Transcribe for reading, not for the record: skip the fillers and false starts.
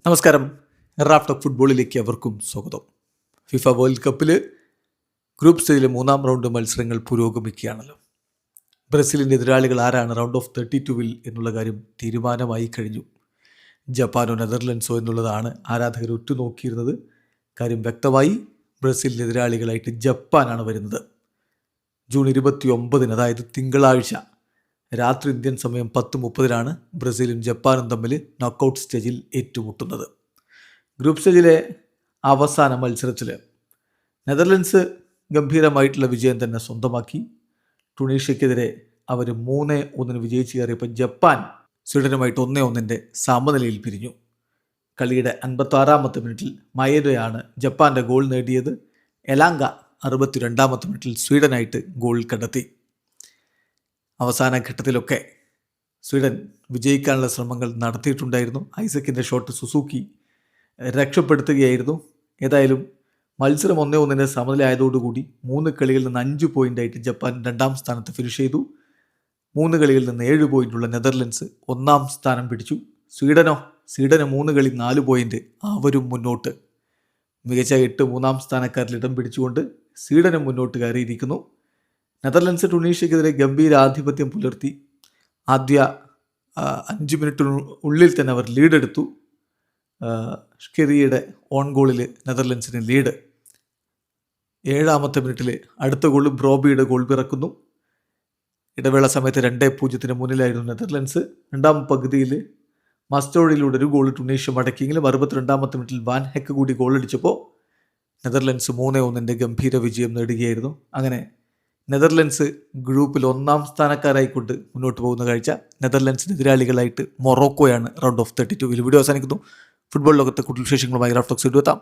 നമസ്കാരം. Raf talk ഫുട്ബോളിലേക്ക് അവർക്കും സ്വാഗതം. ഫിഫ വേൾഡ് കപ്പിൽ ഗ്രൂപ്പ് സ്റ്റേജിലെ 3-ാം റൗണ്ട് മത്സരങ്ങൾ പുരോഗമിക്കുകയാണല്ലോ. ബ്രസീലിൻ്റെ എതിരാളികൾ ആരാണ് റൗണ്ട് ഓഫ് 32 എന്നുള്ള കാര്യം തീരുമാനമായി കഴിഞ്ഞു. ജപ്പാനോ നെതർലൻഡ്സോ എന്നുള്ളതാണ് ആരാധകർ ഉറ്റുനോക്കിയിരുന്നത്. കാര്യം വ്യക്തമായി. ബ്രസീലിൻ്റെ എതിരാളികളായിട്ട് ജപ്പാനാണ് വരുന്നത്. ജൂൺ 29, അതായത് തിങ്കളാഴ്ച രാത്രി ഇന്ത്യൻ സമയം 10:30 ബ്രസീലും ജപ്പാനും തമ്മിൽ നോക്കൌട്ട് സ്റ്റേജിൽ ഏറ്റുമുട്ടുന്നത്. ഗ്രൂപ്പ് സ്റ്റേജിലെ അവസാന മത്സരത്തിൽ നെതർലൻഡ്സ് ഗംഭീരമായിട്ടുള്ള വിജയം തന്നെ സ്വന്തമാക്കി. ടുണീഷ്യക്കെതിരെ അവർ 3-1 വിജയിച്ച് കയറിയപ്പോൾ ജപ്പാൻ സ്വീഡനുമായിട്ട് 1-1 സമനിലയിൽ പിരിഞ്ഞു. കളിയുടെ 56-ാമത്തെ മിനിറ്റിൽ മയേഡയാണ് ജപ്പാൻ്റെ ഗോൾ നേടിയത്. എലാങ്ക 62-ാമത്തെ മിനിറ്റിൽ സ്വീഡനായിട്ട് ഗോൾ കണ്ടെത്തി. അവസാന ഘട്ടത്തിലൊക്കെ സ്വീഡൻ വിജയിക്കാനുള്ള ശ്രമങ്ങൾ നടത്തിയിട്ടുണ്ടായിരുന്നു. ഐസക്കിൻ്റെ ഷോട്ട് സുസൂക്കി രക്ഷപ്പെടുത്തുകയായിരുന്നു. ഏതായാലും മത്സരം 1-1 സമനിലയായതോടുകൂടി 3 കളികളിൽ നിന്ന് 5 പോയിൻ്റായിട്ട് ജപ്പാൻ 2-ാം സ്ഥാനത്ത് ഫിനിഷ് ചെയ്തു. 3 കളികളിൽ നിന്ന് 7 പോയിൻ്റുള്ള നെതർലൻഡ്സ് 1-ാം സ്ഥാനം പിടിച്ചു. സ്വീഡന് 3 കളി 4 പോയിൻ്റ്, അവരും മുന്നോട്ട്. മികച്ച 8 3-ാം സ്ഥാനക്കാരിൽ ഇടം പിടിച്ചുകൊണ്ട് സ്വീഡനും മുന്നോട്ട് കയറിയിരിക്കുന്നു. നെതർലൻഡ്സ് ടുണീഷ്യക്കെതിരെ ഗംഭീര ആധിപത്യം പുലർത്തി. ആദ്യ 5 മിനിറ്റിനുള്ളിൽ തന്നെ അവർ ലീഡെടുത്തു. ഷ്കെറിയുടെ ഓൺ ഗോളിൽ നെതർലൻഡ്സിന് ലീഡ്. 7-ാമത്തെ മിനിറ്റിൽ അടുത്ത ഗോൾ ബ്രോബിയുടെ ഗോൾ പിറക്കുന്നു. ഇടവേള സമയത്ത് 2-0 മുന്നിലായിരുന്നു നെതർലൻഡ്സ്. 2-ാം പകുതിയിൽ മസ്റ്റോഡിലൂടെ ഒരു ഗോൾ ടുണീഷ്യ മടക്കിയെങ്കിലും 62-ാമത്തെ മിനിറ്റിൽ വാൻ ഹെക്ക് കൂടി ഗോളടിച്ചപ്പോൾ നെതർലൻഡ്സ് 3-1 ഗംഭീര വിജയം നേടുകയായിരുന്നു. അങ്ങനെ നെതർലൻഡ്സ് ഗ്രൂപ്പിൽ 1-ാം സ്ഥാനക്കാരായിക്കൊണ്ട് മുന്നോട്ട് പോകുന്ന കാഴ്ച. നെതർലൻഡ്സിന് എതിരാളികളായിട്ട് മൊറോക്കോയാണ് റൗണ്ട് ഓഫ് 32. വീഡിയോ അവസാനിക്കുന്നു. ഫുട്ബോൾ ലോകത്തെ കൂടുതൽ വിശേഷങ്ങളുമായി റാഫ് ടോക്സ് എത്താം.